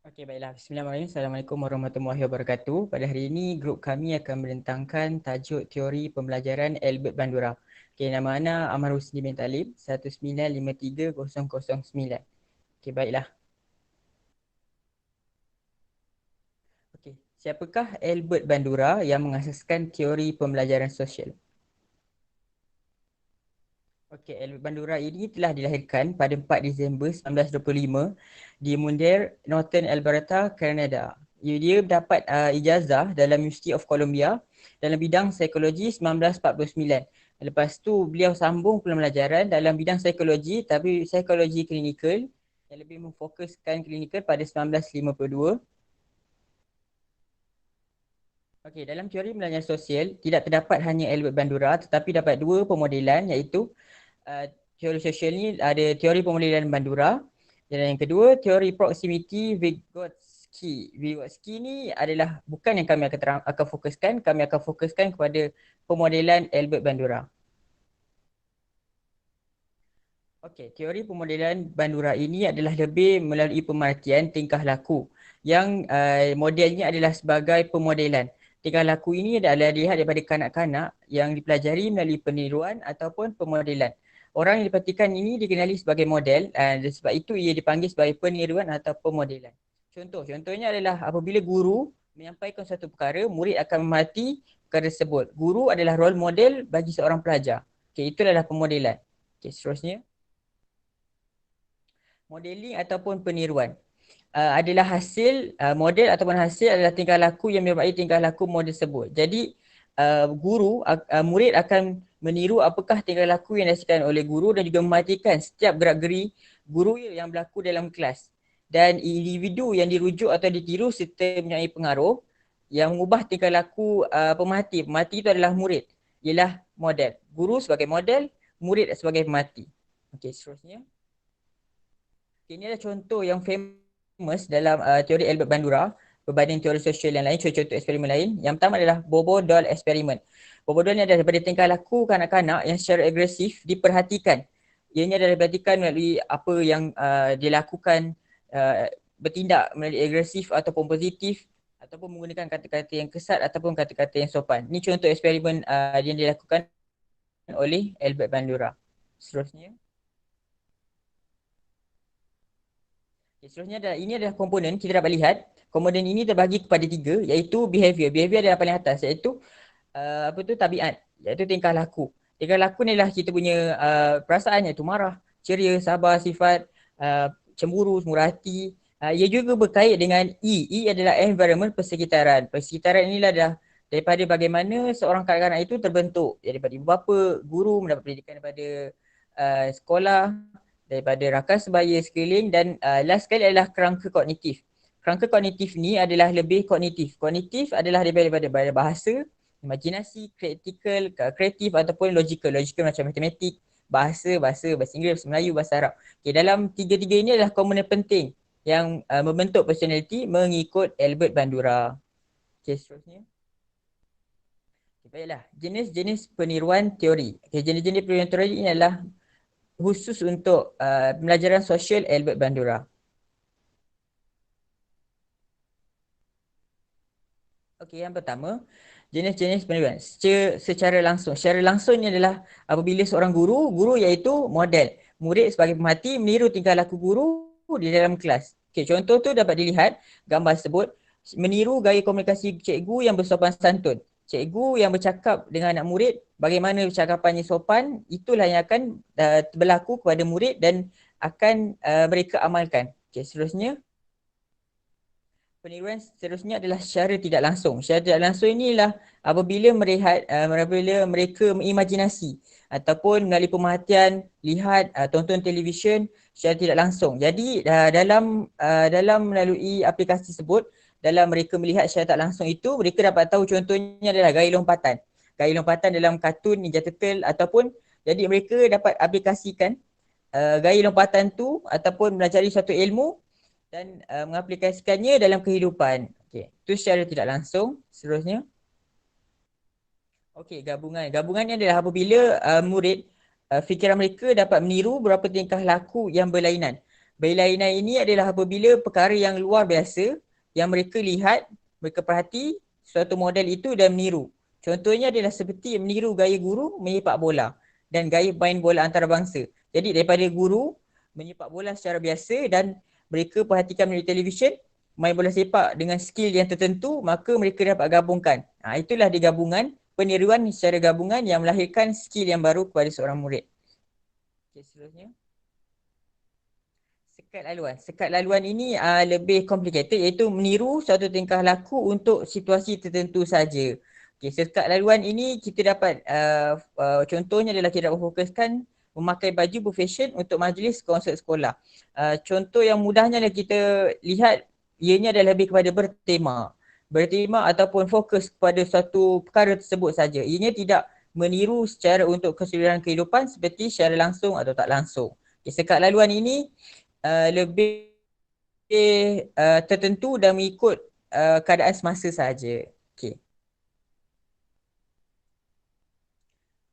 Okey, baiklah. Bismillahirrahmanirrahim. Assalamualaikum warahmatullahi wabarakatuh. Pada hari ini, grup kami akan merentangkan tajuk teori pembelajaran Albert Bandura. Okey, nama Ana Amar Husni bin Talib, 1953009. Okey, baiklah. Okey, siapakah Albert Bandura yang mengasaskan teori pembelajaran sosial? Okey, Albert Bandura ini telah dilahirkan pada 4 Disember 1925 di Mundair, Northern Alberta, Canada. Dia mendapat ijazah dalam University of Columbia dalam bidang psikologi 1949. Lepas tu beliau sambung pembelajaran dalam bidang psikologi tapi psikologi klinikal yang lebih memfokuskan klinikal pada 1952. Okey, dalam teori pembelajaran sosial tidak terdapat hanya Albert Bandura tetapi dapat dua pemodelan iaitu teori sosial ni ada teori pemodelan Bandura dan yang kedua teori proximity Vygotsky. Vygotsky ni adalah bukan yang kami akan fokuskan, kami akan fokuskan kepada pemodelan Albert Bandura. Okey, teori pemodelan Bandura ini adalah lebih melalui pemerhatian tingkah laku yang modelnya adalah sebagai pemodelan. Tingkah laku ini adalah dilihat daripada kanak-kanak yang dipelajari melalui peniruan ataupun pemodelan. Orang yang diperhatikan ini dikenali sebagai model dan sebab itu ia dipanggil sebagai peniruan atau pemodelan. Contohnya adalah apabila guru menyampaikan satu perkara, murid akan memerhati perkara tersebut. Guru adalah role model bagi seorang pelajar. Okey, itu adalah pemodelan. Okey, seterusnya. Modeling ataupun peniruan adalah hasil model ataupun hasil adalah tingkah laku yang menyebabkan tingkah laku model tersebut. Jadi murid akan meniru apakah tingkah laku yang dihasilkan oleh guru dan juga mematikan setiap gerak-geri guru yang berlaku dalam kelas. Dan individu yang dirujuk atau ditiru serta mempunyai pengaruh yang mengubah tingkah laku pemerhati. Pemerhati itu adalah murid. Ialah model. Guru sebagai model, murid sebagai pemerhati. Okey, seterusnya. Ini adalah contoh yang famous dalam teori Albert Bandura berbanding teori sosial yang lain, contoh-contoh eksperimen lain. Yang pertama adalah Bobo doll eksperimen. Bobo doll ni adalah daripada tingkah laku kanak-kanak yang secara agresif diperhatikan. Ianya adalah diperhatikan melalui apa yang dia lakukan, bertindak melalui agresif ataupun positif ataupun menggunakan kata-kata yang kesat ataupun kata-kata yang sopan. Ini contoh eksperimen yang dilakukan oleh Albert Bandura. Seterusnya. Seterusnya adalah, ini adalah komponen kita dapat lihat. Komponen ini terbagi kepada tiga iaitu behavior. Behavior adalah paling atas iaitu tabiat, iaitu tingkah laku. Tingkah laku ni lah kita punya perasaan iaitu marah, ceria, sabar, sifat, cemburu, murah hati. Ia juga berkait dengan E. E adalah environment, persekitaran. Persekitaran inilah dah daripada bagaimana seorang kanak-kanak itu terbentuk. Daripada ibu bapa, guru mendapat pendidikan daripada sekolah, daripada rakan sebaya sekeliling dan last sekali adalah kerangka kognitif. Kerangka kognitif ni adalah lebih kognitif. Kognitif adalah daripada bahasa, imajinasi, kreatif ataupun logikal. Logikal macam matematik, bahasa Inggeris, bahasa Melayu, bahasa Arab. Okay, dalam tiga-tiga ini adalah komponen penting yang membentuk personality mengikut Albert Bandura. Okay, seterusnya. Baiklah, jenis-jenis peniruan teori. Okay, jenis-jenis peniruan teori ini adalah khusus untuk pembelajaran sosial Albert Bandura. Okey, yang pertama, jenis-jenis peniruan secara langsung. Secara langsung ni adalah apabila seorang guru iaitu model. Murid sebagai pemerhati meniru tingkah laku guru di dalam kelas. Okey, contoh tu dapat dilihat gambar tersebut, meniru gaya komunikasi cikgu yang bersopan santun. Cikgu yang bercakap dengan anak murid, bagaimana percakapannya sopan, itulah yang akan berlaku kepada murid dan akan mereka amalkan. Okey, seterusnya. Peniruan seterusnya adalah secara tidak langsung. Secara tidak langsung inilah apabila mereka mengimajinasi ataupun melalui pemerhatian lihat tonton televisyen secara tidak langsung. Jadi dalam melalui aplikasi tersebut, dalam mereka melihat secara tak langsung itu, mereka dapat tahu contohnya adalah gaya lompatan. Gaya lompatan dalam kartun Ninja Turtle ataupun jadi mereka dapat aplikasikan gaya lompatan tu ataupun belajar suatu ilmu dan mengaplikasikannya dalam kehidupan. Okey, itu secara tidak langsung. Seterusnya. Okey, gabungan. Gabungan ni adalah apabila murid fikiran mereka dapat meniru beberapa tingkah laku yang berlainan. Berlainan ini adalah apabila perkara yang luar biasa yang mereka lihat, mereka perhati suatu model itu dan meniru. Contohnya adalah seperti meniru gaya guru menyepak bola dan gaya main bola antarabangsa. Jadi daripada guru menyepak bola secara biasa dan mereka perhatikan melalui televisyen main bola sepak dengan skill yang tertentu, maka mereka dapat gabungkan. Itulah digabungan peniruan secara gabungan yang melahirkan skill yang baru kepada seorang murid. Okay, seterusnya. Sekat laluan ini lebih complicated, iaitu meniru suatu tingkah laku untuk situasi tertentu saja. Okay, sekat laluan ini kita dapat contohnya adalah kita dapat fokuskan memakai baju berfashion untuk majlis konsert sekolah. Contoh yang mudahnya adalah kita lihat ianya adalah lebih kepada bertema ataupun fokus kepada suatu perkara tersebut saja. Ianya tidak meniru secara untuk keseluruhan kehidupan seperti secara langsung atau tak langsung. Okay, sekat laluan ini lebih tertentu dan mengikut keadaan semasa sahaja. Okey.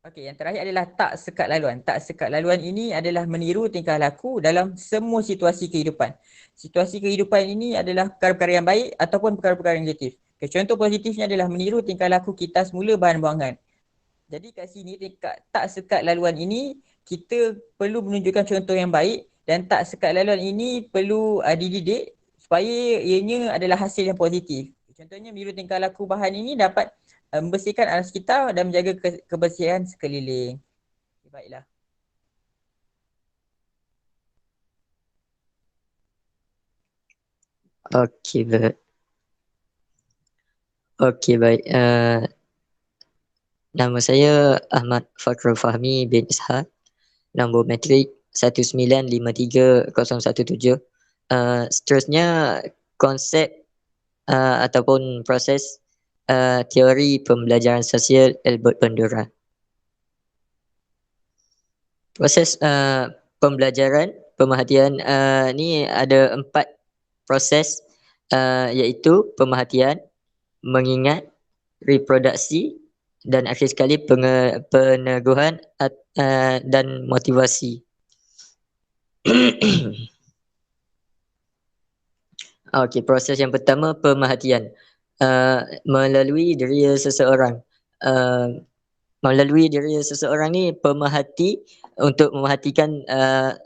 Okey, yang terakhir adalah tak sekat laluan. Tak sekat laluan ini adalah meniru tingkah laku dalam semua situasi kehidupan. Situasi kehidupan ini adalah perkara-perkara yang baik ataupun perkara-perkara yang negatif. Okay, contoh positifnya adalah meniru tingkah laku kita semula bahan buangan. Jadi kat sini tak sekat laluan ini kita perlu menunjukkan contoh yang baik dan tak sekat laluan ini perlu dididik supaya ianya adalah hasil yang positif. Contohnya meniru tingkah laku bahan ini dapat membersihkan alam sekitar dan menjaga kebersihan sekeliling. Baiklah. Okey, okey, baik. Nama saya Ahmad Fakhrul Fahmi bin Ishaq. Nombor matrik 1953017. Seterusnya konsep ataupun proses teori pembelajaran sosial Albert Bandura. Proses pembelajaran pemerhatian ni ada 4 proses, iaitu pemerhatian, mengingat, reproduksi dan akhir sekali peneguhan dan motivasi. Okey, proses yang pertama pemerhatian. Melalui diri seseorang. Melalui diri seseorang ni pemerhati untuk memerhatikan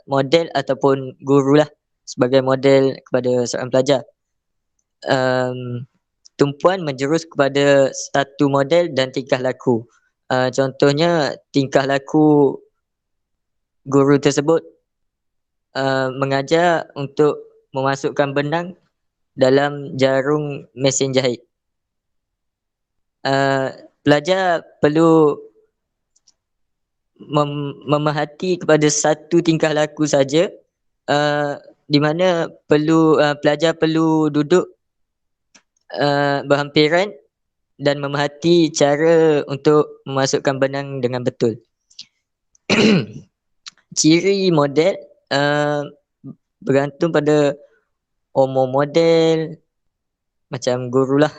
model ataupun guru lah sebagai model kepada seorang pelajar. Tumpuan menjurus kepada satu model dan tingkah laku. Contohnya tingkah laku guru tersebut mengajar untuk memasukkan benang dalam jarum mesin jahit. Pelajar perlu memerhati kepada satu tingkah laku saja, di mana pelajar perlu duduk berhampiran dan memerhati cara untuk memasukkan benang dengan betul. Ciri model bergantung pada umur model, macam guru lah.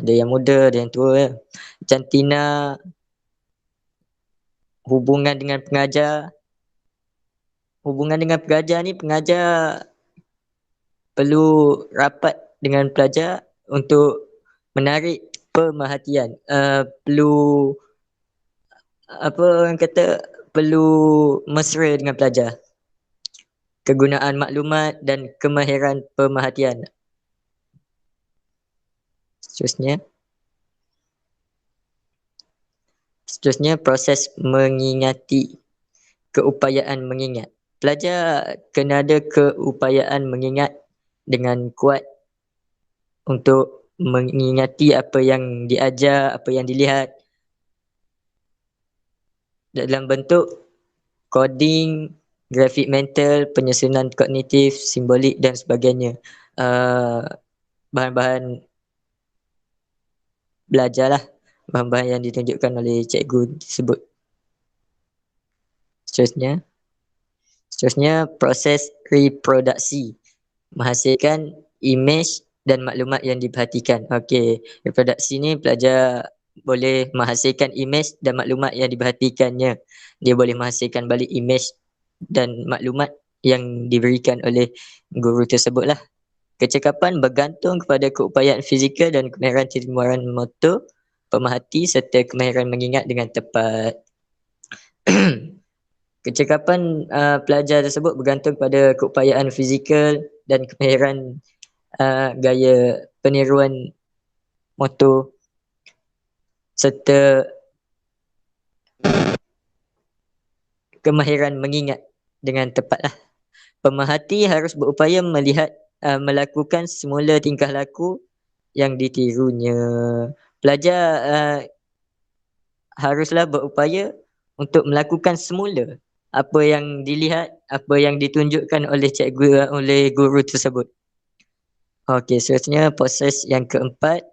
Ada yang muda, ada yang tua. Macam Tina, hubungan dengan pengajar. Hubungan dengan pengajar ni, pengajar perlu rapat dengan pelajar untuk menarik pemerhatian. Perlu apa orang kata, perlu mesra dengan pelajar. Kegunaan maklumat dan kemahiran pemerhatian. Seterusnya proses mengingati, keupayaan mengingat. Pelajar kena ada keupayaan mengingat dengan kuat untuk mengingati apa yang diajar, apa yang dilihat dalam bentuk coding, grafik mental, penyusunan kognitif, simbolik dan sebagainya. Bahan-bahan belajar lah, bahan-bahan yang ditunjukkan oleh cikgu tersebut. Seterusnya proses reproduksi, menghasilkan imej dan maklumat yang diperhatikan. Okey, reproduksi ni pelajar boleh menghasilkan imej dan maklumat yang diperhatikannya. Dia boleh menghasilkan balik imej dan maklumat yang diberikan oleh guru tersebut lah. Kecekapan bergantung kepada keupayaan fizikal dan kemahiran timuran motor pemerhati serta kemahiran mengingat dengan tepat. Kecekapan pelajar tersebut bergantung pada keupayaan fizikal dan kemahiran gaya peniruan motor serta kemahiran mengingat dengan tepat lah. Pemerhati harus berupaya melakukan semula tingkah laku yang ditirunya. Pelajar haruslah berupaya untuk melakukan semula apa yang dilihat, apa yang ditunjukkan oleh cikgu, oleh guru tersebut. Okey, seterusnya proses yang keempat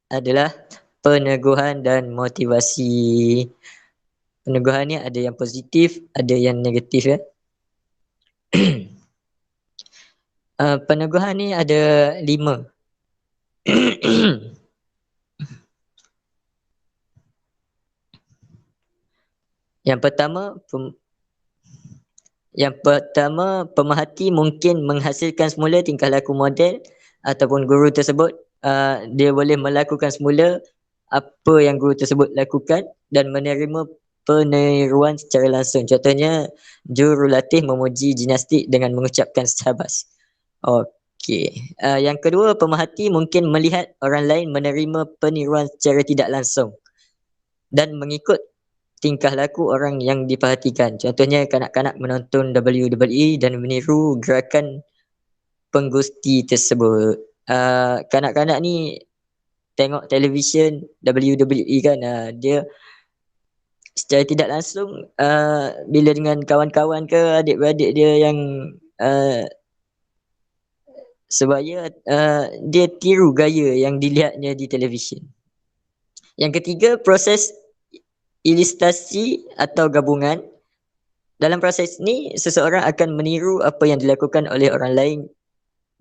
adalah peneguhan dan motivasi. Peneguhan ni ada yang positif, ada yang negatif ya. Peneguhan ni ada 5. Yang pertama, pemerhati mungkin menghasilkan semula tingkah laku model ataupun guru tersebut. Dia boleh melakukan semula apa yang guru tersebut lakukan dan menerima peniruan secara langsung. Contohnya, jurulatih memuji gimnastik dengan mengucapkan syabas. Okey. Yang kedua, pemerhati mungkin melihat orang lain menerima peniruan secara tidak langsung dan mengikut tingkah laku orang yang diperhatikan. Contohnya, kanak-kanak menonton WWE dan meniru gerakan penggusti tersebut. Kanak-kanak ni tengok televisyen WWE kan, dia secara tidak langsung bila dengan kawan-kawan ke adik-beradik dia yang sebaya dia tiru gaya yang dilihatnya di televisyen. Yang ketiga, proses ilustrasi atau gabungan. Dalam proses ni, seseorang akan meniru apa yang dilakukan oleh orang lain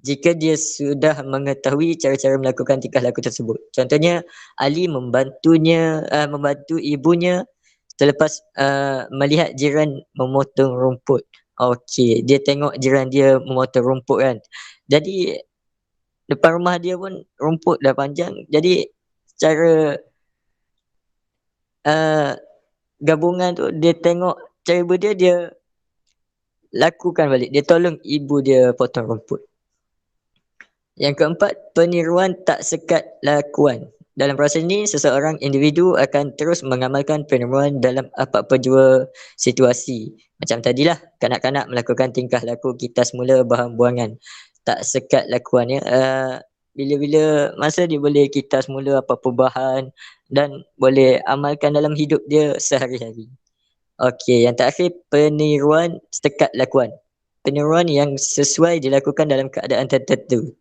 jika dia sudah mengetahui cara-cara melakukan tingkah laku tersebut. Contohnya, Ali membantu ibunya selepas melihat jiran memotong rumput. Okey, dia tengok jiran dia memotong rumput kan. Jadi depan rumah dia pun rumput dah panjang. Jadi secara gabungan tu, dia tengok cara ibu dia lakukan balik. Dia tolong ibu dia potong rumput. Yang keempat, peniruan tak sekat lakuan. Dalam proses ini, seseorang individu akan terus mengamalkan peniruan dalam apa-apa jua situasi. Macam tadilah, kanak-kanak melakukan tingkah laku kita semula bahan buangan. Tak sekat lakuannya. Bila-bila masa dia boleh kita semula apa-apa bahan dan boleh amalkan dalam hidup dia sehari-hari. Okey, yang terakhir, peniruan sekat lakuan. Peniruan yang sesuai dilakukan dalam keadaan tertentu,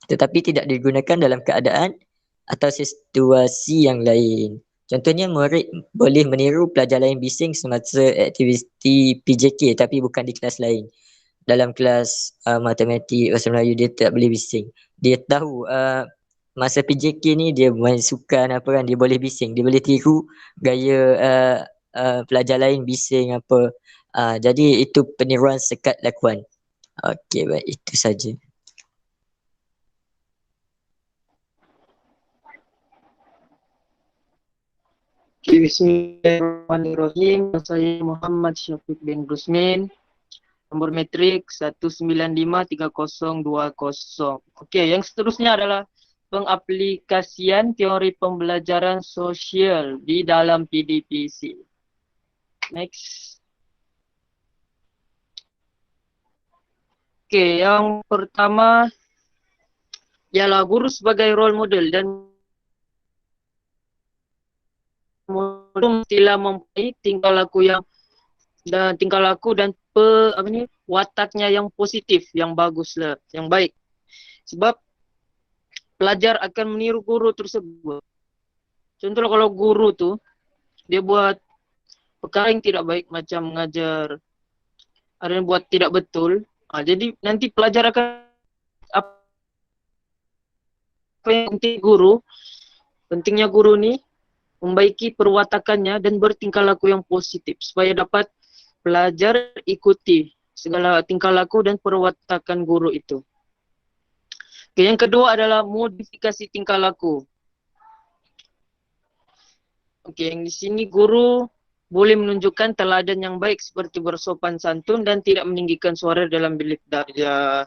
tetapi tidak digunakan dalam keadaan atau situasi yang lain. Contohnya, murid boleh meniru pelajar lain bising semasa aktiviti PJK tapi bukan di kelas lain. Dalam kelas matematik, bahasa Melayu, dia tak boleh bising. Dia tahu masa PJK ni dia main sukan apa kan, dia boleh bising. Dia boleh tiru gaya pelajar lain bising apa. Jadi itu peniruan sekat lakuan. Okey, baik, itu saja. Bismillahirrahmanirrahim. Saya Muhammad Syafiq bin Rusmin. Nombor metrik 1953020. Okey, yang seterusnya adalah pengaplikasian teori pembelajaran sosial di dalam PDPC. Next. Okey, yang pertama ialah guru sebagai role model dan mestilah mempunyai tingkah laku dan wataknya yang positif, yang bagus lah, yang baik. Sebab pelajar akan meniru guru tersebut. Contoh kalau guru tu dia buat perkara yang tidak baik, macam mengajar ada yang buat tidak betul, jadi nanti pelajar akan apa yang pentingnya guru ni membaiki perwatakannya dan bertingkah laku yang positif supaya dapat pelajar ikuti segala tingkah laku dan perwatakan guru itu. Okay, yang kedua adalah modifikasi tingkah laku. Okey, yang di sini guru boleh menunjukkan teladan yang baik seperti bersopan santun dan tidak meninggikan suara dalam bilik darjah.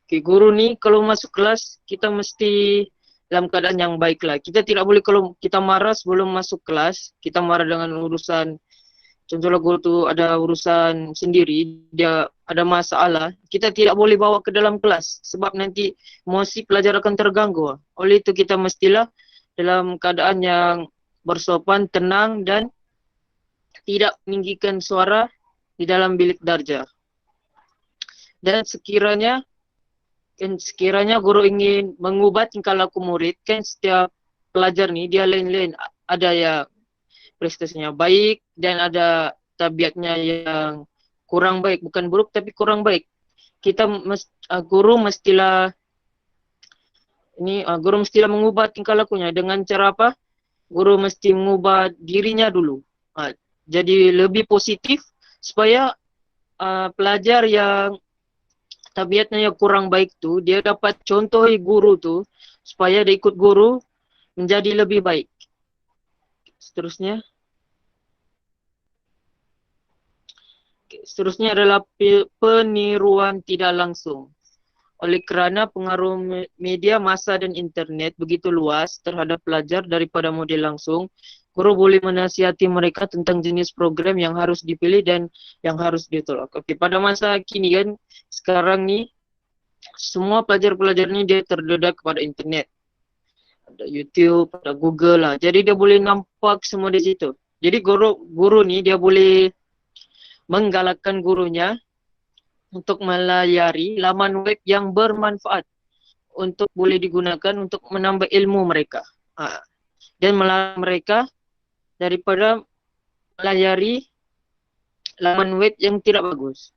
Okey, guru ni kalau masuk kelas kita mesti dalam keadaan yang baik lah. Kita tidak boleh kalau kita marah sebelum masuk kelas, kita marah dengan urusan, contohnya guru tu ada urusan sendiri, dia ada masalah, kita tidak boleh bawa ke dalam kelas sebab nanti emosi pelajar akan terganggu. Oleh itu kita mestilah dalam keadaan yang bersopan, tenang dan tidak meninggikan suara di dalam bilik darjah. Dan sekiranya guru ingin mengubah tingkah laku murid, kan setiap pelajar ni dia lain-lain. Ada yang prestasinya baik dan ada tabiatnya yang kurang baik, bukan buruk tapi kurang baik. Guru mestilah mengubah tingkah lakunya dengan cara apa? Guru mesti mengubah dirinya dulu. Jadi lebih positif supaya pelajar yang tabiatnya yang kurang baik tu, dia dapat contohi guru tu supaya dia ikut guru menjadi lebih baik. Seterusnya adalah peniruan tidak langsung. Oleh kerana pengaruh media massa dan internet begitu luas terhadap pelajar daripada model langsung, guru boleh menasihati mereka tentang jenis program yang harus dipilih dan yang harus ditolak. Okey, pada masa kini kan, sekarang ni semua pelajar-pelajar ni dia terdedah kepada internet. Ada YouTube, ada Google lah. Jadi dia boleh nampak semua di situ. Jadi guru ni dia boleh menggalakkan gurunya untuk melayari laman web yang bermanfaat untuk boleh digunakan untuk menambah ilmu mereka. Dan melarang mereka daripada melayari laman web yang tidak bagus.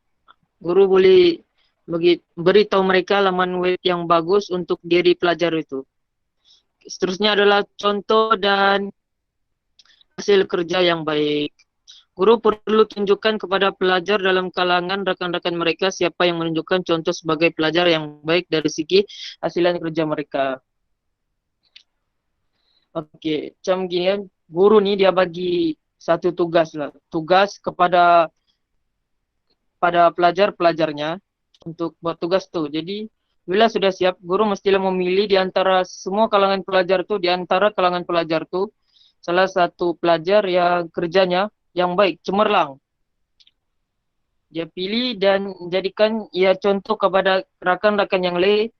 Guru boleh beritahu mereka laman web yang bagus untuk diri pelajar itu. Seterusnya adalah contoh dan hasil kerja yang baik. Guru perlu tunjukkan kepada pelajar dalam kalangan rakan-rakan mereka siapa yang menunjukkan contoh sebagai pelajar yang baik dari segi hasilan kerja mereka. Okey, macam gini kan, guru ni dia bagi satu tugas lah. Tugas kepada pelajar-pelajarnya untuk buat tugas tu. Jadi, bila sudah siap, guru mestilah memilih di antara semua kalangan pelajar tu, salah satu pelajar yang kerjanya yang baik, cemerlang. Dia pilih dan jadikan ia contoh kepada rakan-rakan yang lain,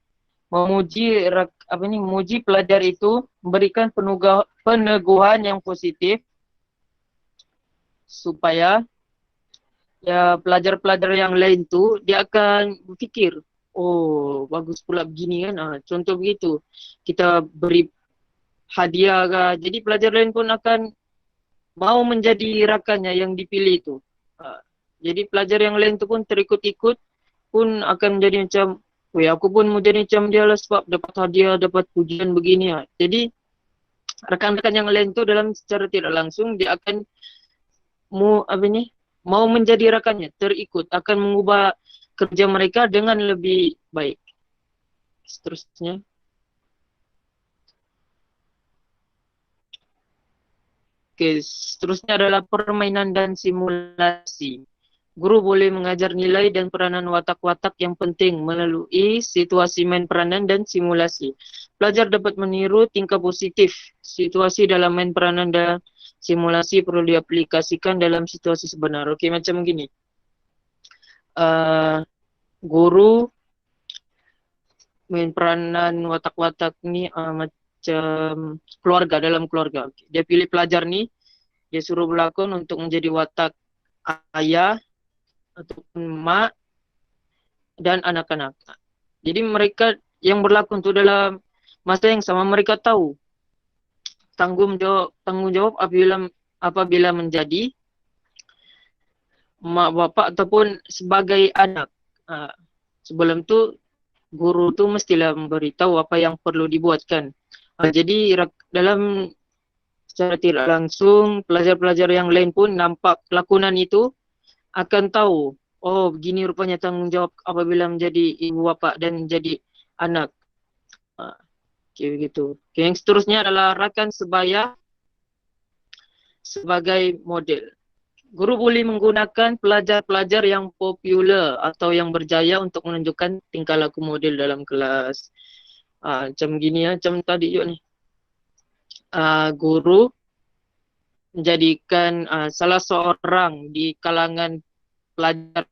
memuji pelajar itu, memberikan peneguhan yang positif supaya ya pelajar-pelajar yang lain tu dia akan berfikir, oh bagus pula begini kan, contoh begitu. Kita beri hadiah ke, jadi pelajar lain pun akan mau menjadi rakannya yang dipilih itu. Jadi pelajar yang lain tu pun terikut-ikut pun akan menjadi macam, weh aku pun mau jadi macam dia lah sebab dapat hadiah, dapat pujian begini. Jadi rekan-rekan yang lain tu dalam secara tidak langsung dia akan mau menjadi rakannya, terikut, akan mengubah kerja mereka dengan lebih baik. Seterusnya. Okey, seterusnya adalah permainan dan simulasi. Guru boleh mengajar nilai dan peranan watak-watak yang penting melalui situasi main peranan dan simulasi. Pelajar dapat meniru tingkah positif. Situasi dalam main peranan dan simulasi perlu diaplikasikan dalam situasi sebenar. Okey, macam begini. Guru main peranan watak-watak ni macam keluarga, dalam keluarga. Dia pilih pelajar ni, dia suruh berlakon untuk menjadi watak ayah ataupun mak dan anak-anak. Jadi mereka yang berlakon tu dalam masa yang sama mereka tahu tanggung jawab apabila menjadi mak bapak ataupun sebagai anak. Sebelum tu guru tu mestilah memberitahu apa yang perlu dibuatkan. Jadi dalam secara tidak langsung pelajar-pelajar yang lain pun nampak lakonan itu akan tahu, oh begini rupanya tanggungjawab apabila menjadi ibu bapa dan jadi anak. Okay, begitu. Okay, yang seterusnya adalah rakan sebaya sebagai model. Guru boleh menggunakan pelajar-pelajar yang popular atau yang berjaya untuk menunjukkan tingkah laku model dalam kelas. Macam gini ya, macam tadi juga ni. Guru menjadikan salah seorang di kalangan pelajar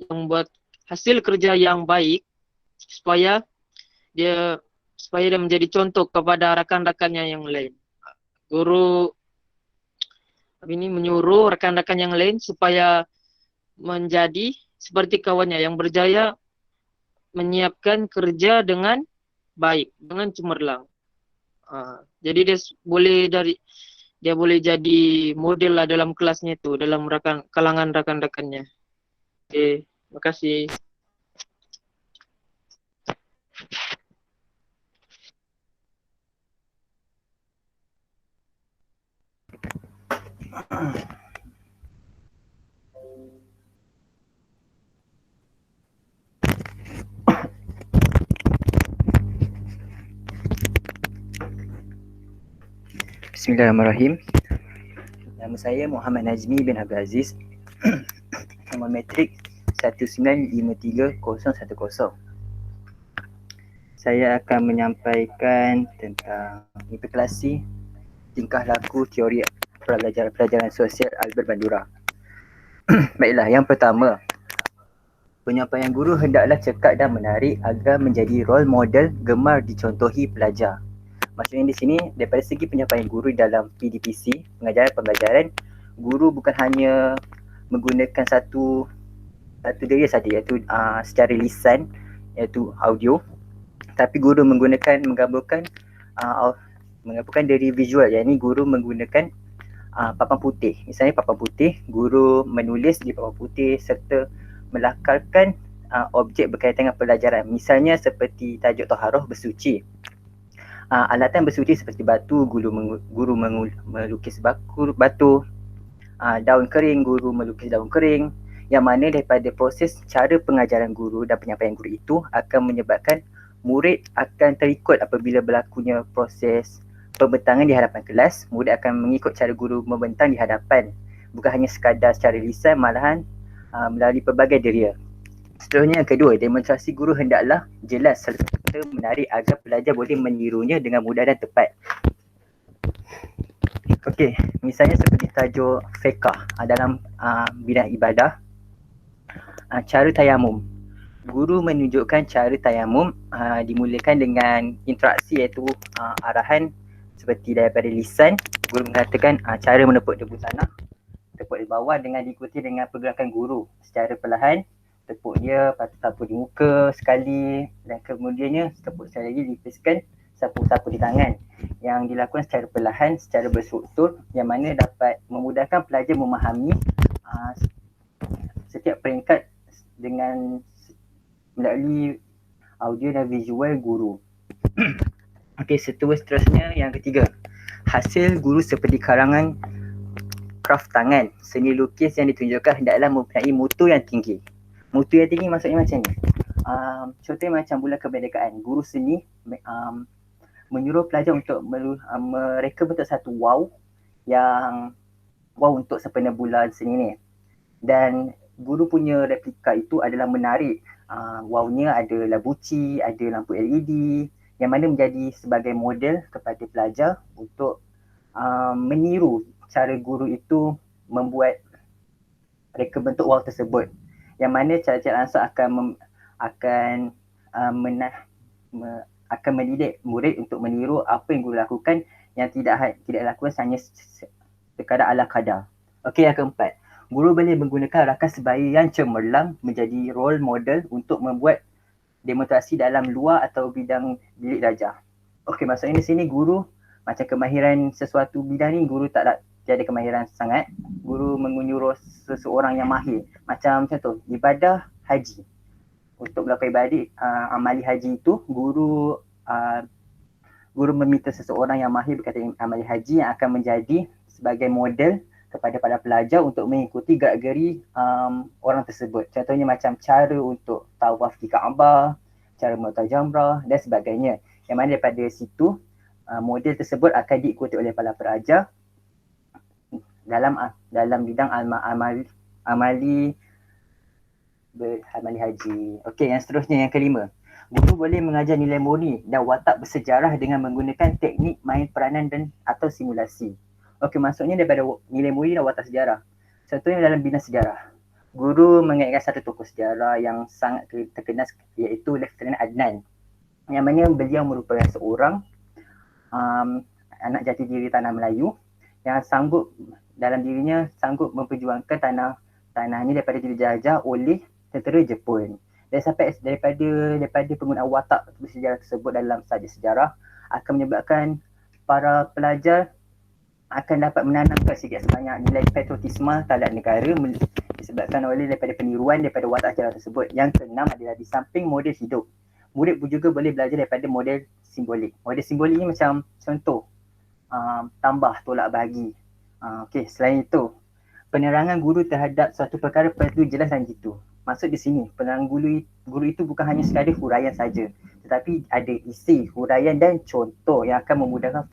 yang buat hasil kerja yang baik supaya dia menjadi contoh kepada rakan-rakannya yang lain. Guru ini menyuruh rekan-rekan yang lain supaya menjadi seperti kawannya yang berjaya menyiapkan kerja dengan baik, dengan cemerlang. Jadi dia boleh jadi model lah dalam kelasnya itu, dalam kalangan rakan-rakannya. Oke, terima kasih. Bismillahirrahmanirrahim. Nama saya Muhammad Nazmi bin Abdul Aziz. Nombor metrik 1953010. Saya akan menyampaikan tentang implikasi tingkah laku teori pelajaran sosial Albert Bandura. Baiklah, yang pertama, penyampaian guru hendaklah cekap dan menarik agar menjadi role model gemar dicontohi pelajar. Maksudnya di sini daripada segi penyampaian guru dalam PDPC, pengajaran-pengajaran, guru bukan hanya menggunakan satu daya saja, iaitu secara lisan, iaitu audio, tapi guru menggabungkan dari visual, yakni guru menggunakan papan putih. Misalnya papan putih, guru menulis di papan putih serta melakarkan objek berkaitan dengan pelajaran. Misalnya seperti tajuk Taharah bersuci. Alatan bersuci seperti batu, guru melukis batu, daun kering, guru melukis daun kering, yang mana daripada proses cara pengajaran guru dan penyampaian guru itu akan menyebabkan murid akan terikut apabila berlakunya proses pembentangan di hadapan kelas. Murid akan mengikut cara guru membentang di hadapan, bukan hanya sekadar secara lisan, malahan melalui pelbagai deria. Seterusnya yang kedua, demonstrasi guru hendaklah jelas serta menarik agar pelajar boleh menirunya dengan mudah dan tepat. Okey, misalnya seperti tajuk fiqh dalam bidang ibadah, cara tayamum. Guru menunjukkan cara tayamum dimulakan dengan interaksi, iaitu arahan seperti daripada lisan. Guru mengatakan cara menepuk debu tanah, tepuk di bawah dengan diikuti dengan pergerakan guru secara perlahan. Tepuk dia, lepas tu sapu di muka sekali dan kemudiannya tepuk sekali lagi, lipiskan, sapu-sapu di tangan, yang dilakukan secara perlahan, secara berstruktur, yang mana dapat memudahkan pelajar memahami setiap peringkat dengan melalui audio dan visual guru. Okey, seterusnya yang ketiga, hasil guru seperti karangan kraft tangan, seni lukis yang ditunjukkan hendaklah mempunyai mutu yang tinggi. Mutu yang tinggi maksudnya macam ni. Contohnya macam bulan kemerdekaan, guru seni menyuruh pelajar untuk mereka bentuk satu wow untuk sempena bulan seni ni. Dan guru punya replika itu adalah menarik. Wow-nya ada labuci, ada lampu LED, yang mana menjadi sebagai model kepada pelajar untuk meniru cara guru itu membuat reka bentuk wow tersebut, yang mana cara-cara langsung akan mendidik murid untuk meniru apa yang guru lakukan, yang tidak lakukan hanya sekadar ala kadar. Okey, yang keempat, guru boleh menggunakan rakan sebaya yang cemerlang menjadi role model untuk membuat demonstrasi dalam luar atau bidang bilik darjah. Okey, maksudnya di sini guru macam kemahiran sesuatu bidang ni, guru tak ada kemahiran sangat, guru menyuruh seseorang yang mahir. Macam contoh ibadah haji. Untuk melakukan ibadah amali haji itu, guru meminta seseorang yang mahir berkaitan amali haji yang akan menjadi sebagai model kepada para pelajar untuk mengikuti gerak-geri orang tersebut. Contohnya macam cara untuk tawaf di Kaabah, cara melontar jamrah dan sebagainya. Yang mana daripada situ model tersebut akan diikuti oleh para pelajar dalam bidang amali haji. Okey, yang seterusnya yang kelima. Guru boleh mengajar nilai murni dan watak bersejarah dengan menggunakan teknik main peranan dan atau simulasi. Okey, maksudnya daripada nilai murni dan watak sejarah. Contohnya dalam bidang sejarah. Guru mengingatkan satu tokoh sejarah yang sangat terkenal iaitu Lieutenant Adnan. Yang mana beliau merupakan seorang anak jati diri tanah Melayu yang dalam dirinya sanggup memperjuangkan tanah ini daripada dijajah oleh tentera Jepun. Dan sampai daripada penggunaan watak bersejarah tersebut dalam subjek sejarah akan menyebabkan para pelajar akan dapat menanamkan sikit sebanyak nilai patriotisme terhadap negara disebabkan oleh daripada peniruan daripada watak sejarah tersebut. Yang keenam adalah di samping model hidup, murid juga boleh belajar daripada model simbolik. Model simbolik ni macam contoh tambah, tolak bahagi. Okey, selain itu penerangan guru terhadap suatu perkara perlu jelas dan jitu. Maksud di sini, penerangan guru itu bukan hanya sekadar huraian saja, tetapi ada isi, huraian dan contoh yang akan memudahkan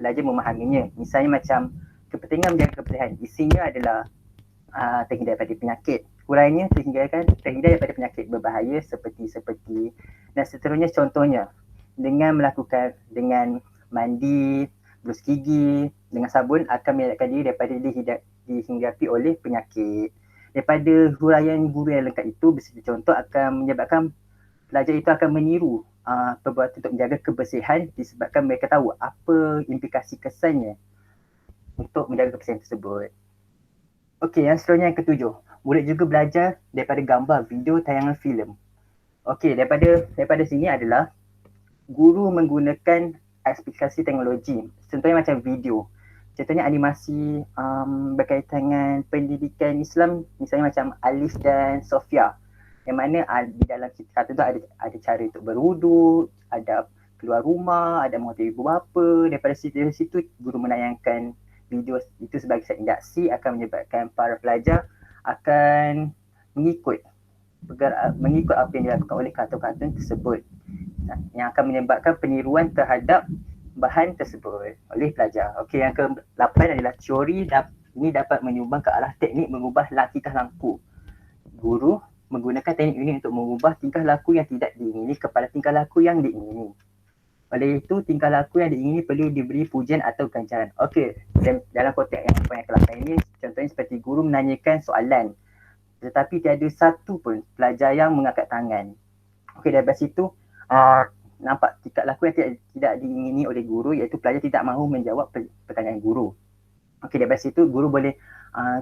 pelajar memahaminya. Misalnya macam kepentingan menjaga kebersihan. Isinya adalah terhindar daripada penyakit. Huraiannya terhindar daripada penyakit berbahaya seperti dan seterusnya. Contohnya dengan mandi, berus gigi dengan sabun akan mengelakkan diri daripada dihinggapi oleh penyakit. Daripada huraian guru yang lengkap itu, beserta contoh akan menyebabkan pelajar itu akan meniru perbuatan untuk menjaga kebersihan disebabkan mereka tahu apa implikasi kesannya untuk menjaga kebersihan tersebut. Okey, yang seterusnya yang ketujuh. Murid juga belajar daripada gambar, video, tayangan filem. Okey, daripada sini adalah guru menggunakan aplikasi teknologi. Contohnya macam video. Contohnya animasi berkaitan dengan pendidikan Islam, misalnya macam Alif dan Sofia. Yang mana di dalam kartun tu ada cara untuk berwuduk, ada keluar rumah, ada menghormati ibu bapa. Daripada situ guru menayangkan video itu sebagai satu induksi akan menyebabkan para pelajar akan mengikut apa yang dilakukan oleh kartun-kartun tersebut, yang akan menyebabkan peniruan terhadap bahan tersebut oleh pelajar. Okey, yang ke-8 adalah teori ini dapat menyumbang ke arah teknik mengubah tingkah laku. Guru menggunakan teknik ini untuk mengubah tingkah laku yang tidak diingini kepada tingkah laku yang diingini. Oleh itu, tingkah laku yang diingini perlu diberi pujian atau ganjaran. Okey, dalam konteks yang ke-8 ini, contohnya seperti guru menanyakan soalan tetapi tiada satu pun pelajar yang mengangkat tangan. Okey, dari situ nampak tingkah laku yang tidak diingini oleh guru, iaitu pelajar tidak mahu menjawab pertanyaan guru. Okey, dari situ guru boleh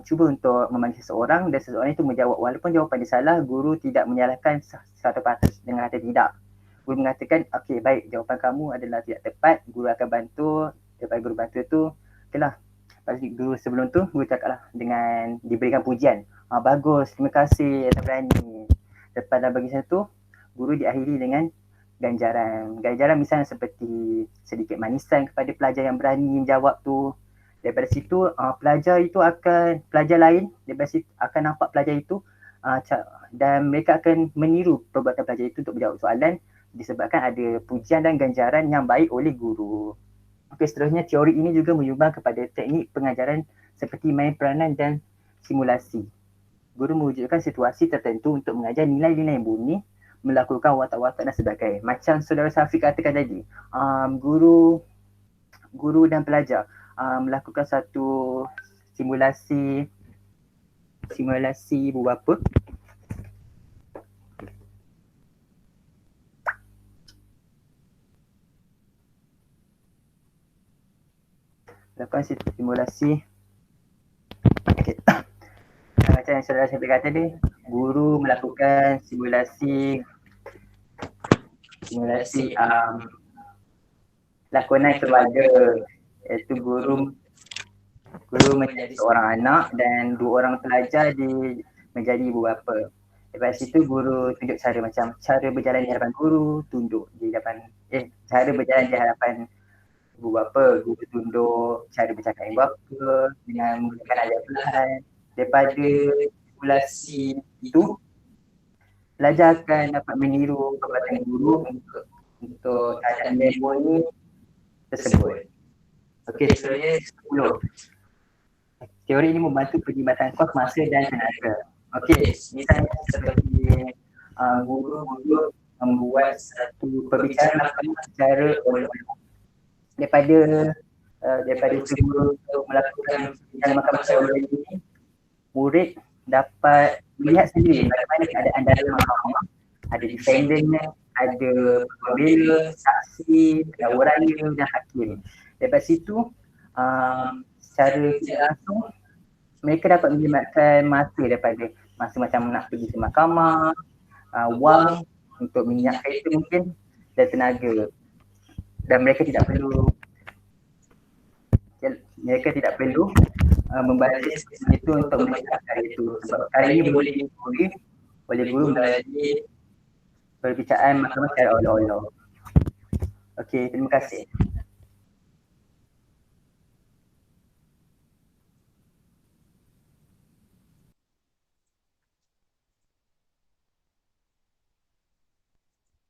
cuba untuk memanggil seseorang dan seseorang itu menjawab. Walaupun jawapan dia salah, guru tidak menyalahkan 100% dengan kata tidak. Guru mengatakan, okey baik, jawapan kamu adalah tidak tepat, guru akan bantu. Lepas guru bantu tu, okeylah. Lepas guru sebelum tu, guru cakaplah dengan diberikan pujian. Bagus, terima kasih atas berani. Lepas dah bagi satu, guru diakhiri dengan ganjaran. Ganjaran misalnya seperti sedikit manisan kepada pelajar yang berani menjawab tu. Daripada situ pelajar lain daripada situ akan nampak pelajar itu dan mereka akan meniru perbuatan pelajar itu untuk menjawab soalan disebabkan ada pujian dan ganjaran yang baik oleh guru. Okey, seterusnya teori ini juga menyumbang kepada teknik pengajaran seperti main peranan dan simulasi. Guru mewujudkan situasi tertentu untuk mengajar nilai-nilai murni, melakukan watak-watak dan sebagainya. Macam saudara Syafiq katakan tadi, guru dan pelajar melakukan satu simulasi ibu bapa. Lakukan simulasi. Okay. Macam yang saudara Syafiq kata tadi, guru melakukan simulasi lakonan keluarga, iaitu guru menjadi seorang anak dan dua orang pelajar menjadi ibu bapa. Lepas situ guru tunjuk cara berjalan di hadapan guru, cara berjalan di hadapan guru apa, guru tunduk, cara bercakap yang berapa dengan menggunakan ayat perlahan. Daripada simulasi itu, pelajar akan dapat meniru perbuatan guru untuk keadaan memori tersebut. Okey, seterusnya 10. Teori ini membantu perkhidmatan kos, masa dan tenaga. Okey, misalnya seperti guru membuat satu perbicaraan secara online. Daripada guru untuk melakukan perbicaraan makan secara online ini, murid dapat melihat sendiri bagaimana keadaan dalam mahkamah. Ada defendantnya, ada pembela, saksi, pendakwa raya dan hakim. Daripada situ, secara tidak langsung mereka dapat menghematkan masa daripada masa macam nak pergi ke mahkamah, wang untuk minyak kereta mungkin dan tenaga. Dan mereka tidak perlu membaca itu untuk melihat karya itu. Sebab karya ini boleh ditulis oleh guru melalui perbicaraan mahkamah secara oleh-oleh. Okey, terima kasih.